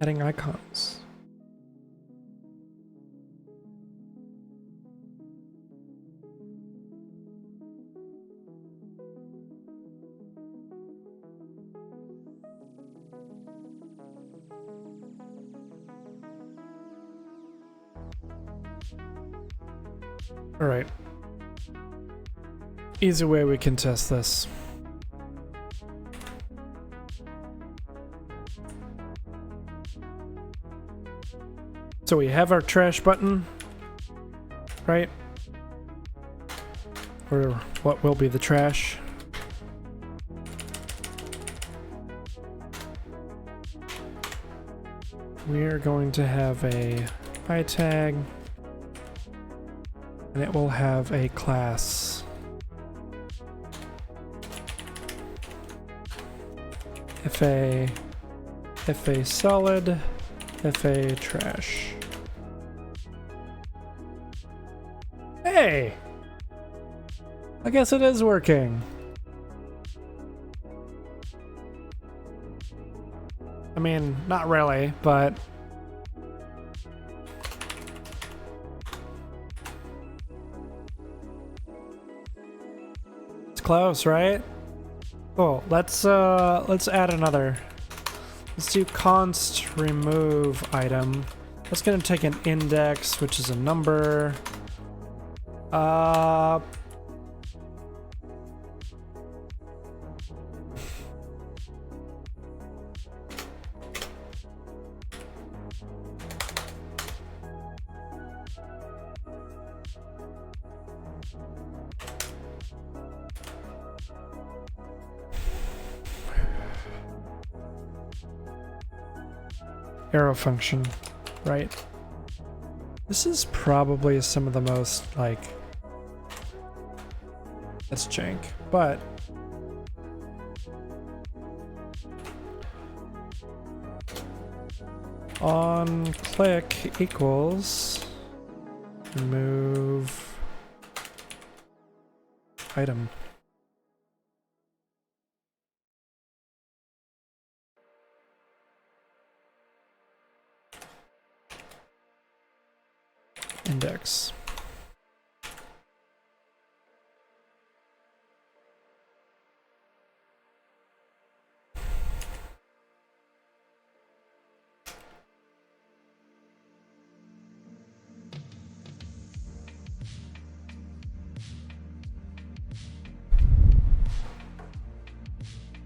Adding icons. All right. Easy way we can test this. So we have our trash button, right? Or what will be the trash. We are going to have a I tag, and it will have a class. FA solid, FA trash. Hey! I guess it is working. I mean, not really, but close, right? Cool. Let's add another. Let's do const remove item. That's gonna take an index, which is a number. Arrow function, right? This is probably some of the most, like, that's jank, but on click equals remove item. Index.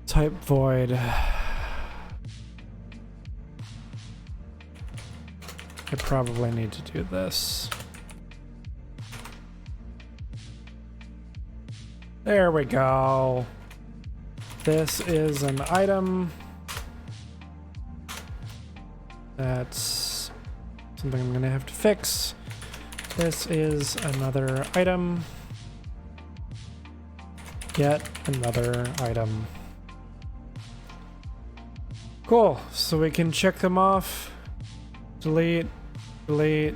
Type void. I probably need to do this. There we go. This is an item. That's something I'm gonna have to fix. This is another item. Yet another item. Cool, so we can check them off. Delete, delete,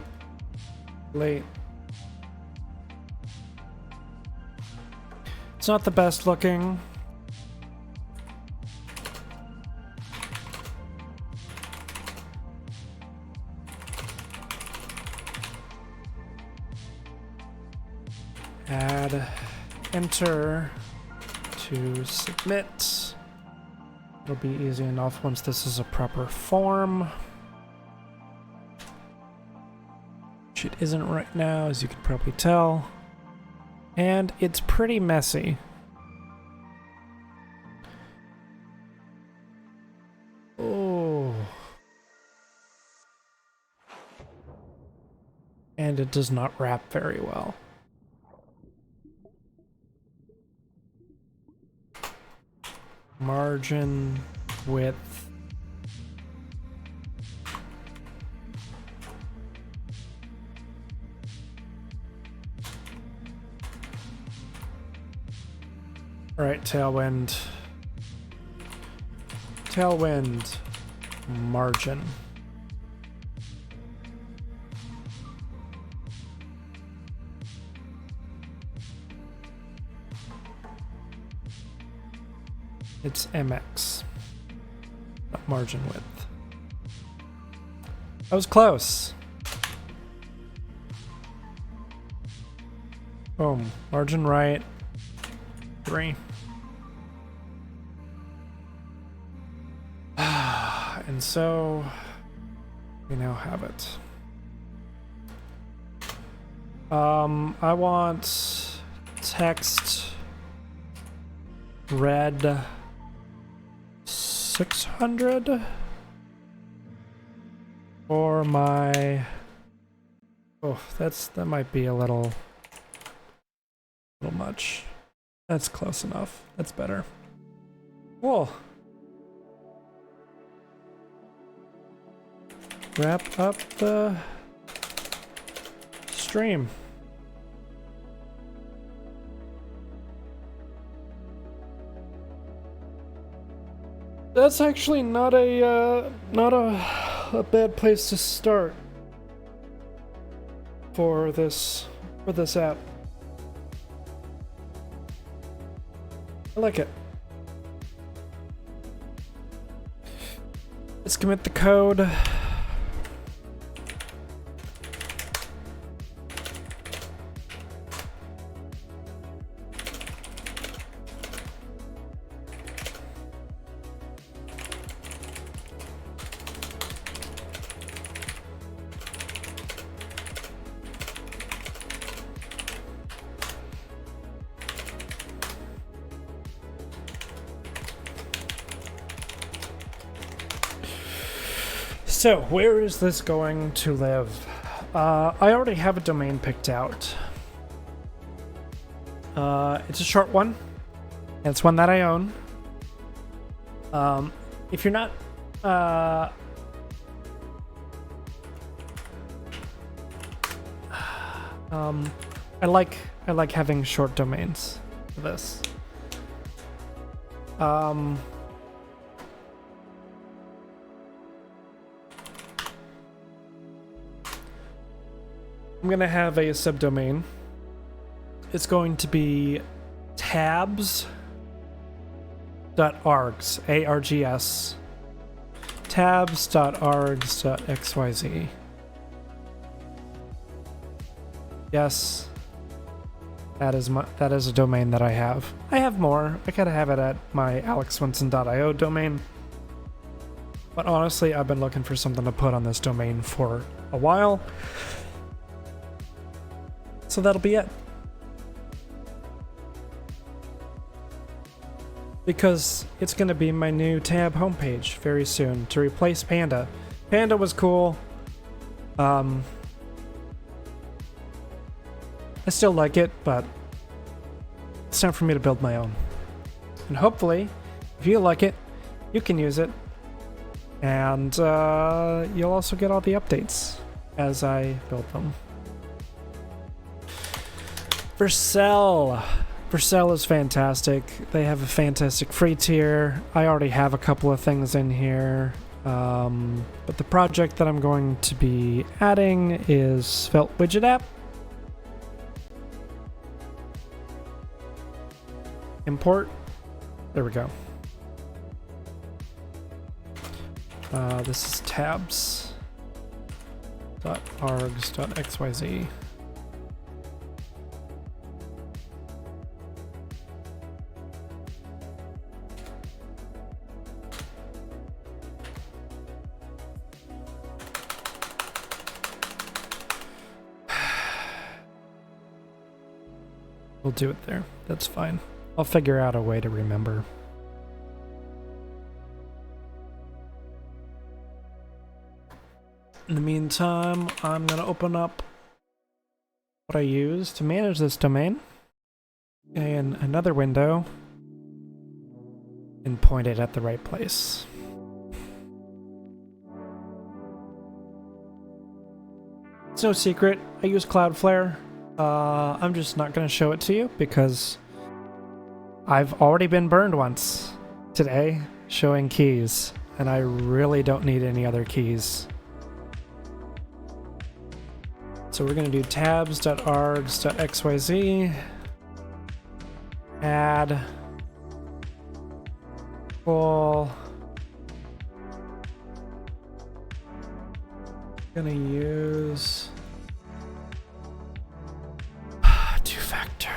delete. It's not the best looking. Add, enter to submit. It'll be easy enough once this is a proper form. Which it isn't right now, as you can probably tell. And it's pretty messy. Oh. And it does not wrap very well. Margin, width. All right, tailwind. Tailwind, margin. It's MX, not margin width. I was close. Boom, margin right, 3. And so we now have it. I want text red 600 for my, oh, that might be a little much. That's close enough. That's better. Cool. Wrap up the stream. That's actually not a bad place to start for this app. I like it. Let's commit the code. So, where is this going to live? I already have a domain picked out. It's a short one. And it's one that I own. If you're not... I like having short domains for this. I'm gonna have a subdomain. It's going to be tabs.args, A-R-G-S, tabs.args.xyz. Yes, that is a domain that I have. I have more. I gotta have it at my alexswenson.io domain. But honestly, I've been looking for something to put on this domain for a while. So that'll be it. Because it's going to be my new tab homepage very soon to replace Panda. Panda was cool. I still like it, but it's time for me to build my own. And hopefully, if you like it, you can use it. And you'll also get all the updates as I build them. Vercel is fantastic. They have a fantastic free tier. I already have a couple of things in here. But the project that I'm going to be adding is Svelte Widget app. Import. There we go. This is tabs.args.xyz. We'll do it there. That's fine. I'll figure out a way to remember. In the meantime, I'm going to open up what I use to manage this domain in another window and point it at the right place. It's no secret, I use Cloudflare. I'm just not going to show it to you because I've already been burned once today showing keys, and I really don't need any other keys. So we're going to do tabs.args.xyz, add, full, going to use two-factor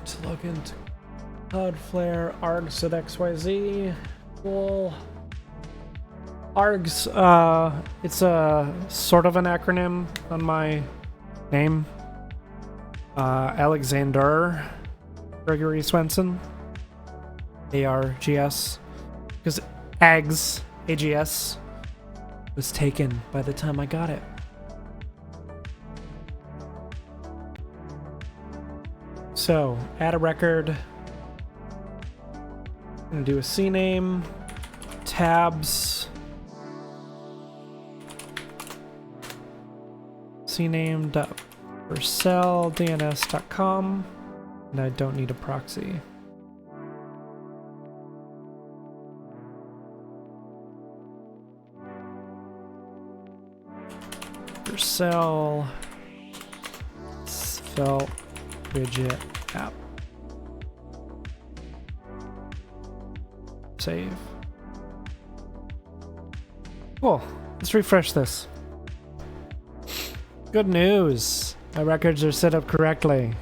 to log into Cloudflare, args.xyz, full. ARGS, it's a sort of an acronym on my name. Alexander Gregory Swenson. A-R-G-S. Because AGS, A-G-S, was taken by the time I got it. So, add a record. I'm gonna do a CNAME, tabs, cname.verceldns.com, and I don't need a proxy. Vercel Svelte Widget app. Save. Cool. Let's refresh this. Good news. My records are set up correctly.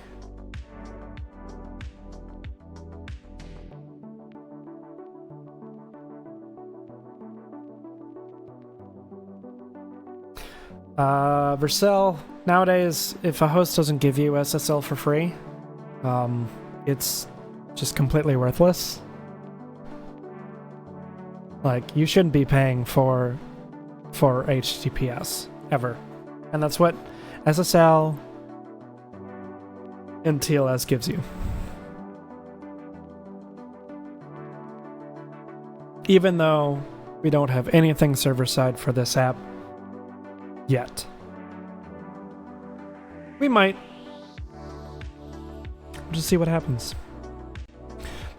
Vercel, nowadays, if a host doesn't give you SSL for free, it's just completely worthless. Like, you shouldn't be paying for for HTTPS ever. And that's what SSL and TLS gives you. Even though we don't have anything server-side for this app yet. We might. Just see what happens.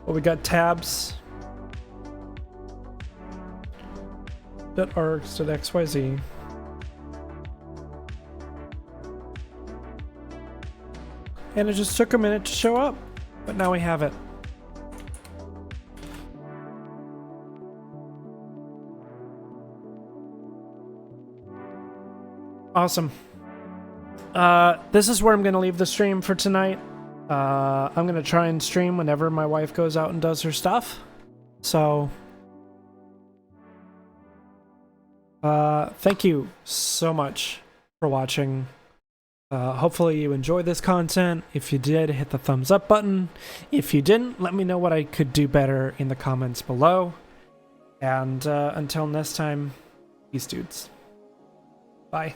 Well, we got tabs. .args.xyz. And it just took a minute to show up, but now we have it. Awesome. This is where I'm going to leave the stream for tonight. I'm going to try and stream whenever my wife goes out and does her stuff. So, thank you so much for watching. Hopefully you enjoyed this content. If you did, hit the thumbs up button. If you didn't, let me know what I could do better in the comments below. And until next time, peace, dudes. Bye.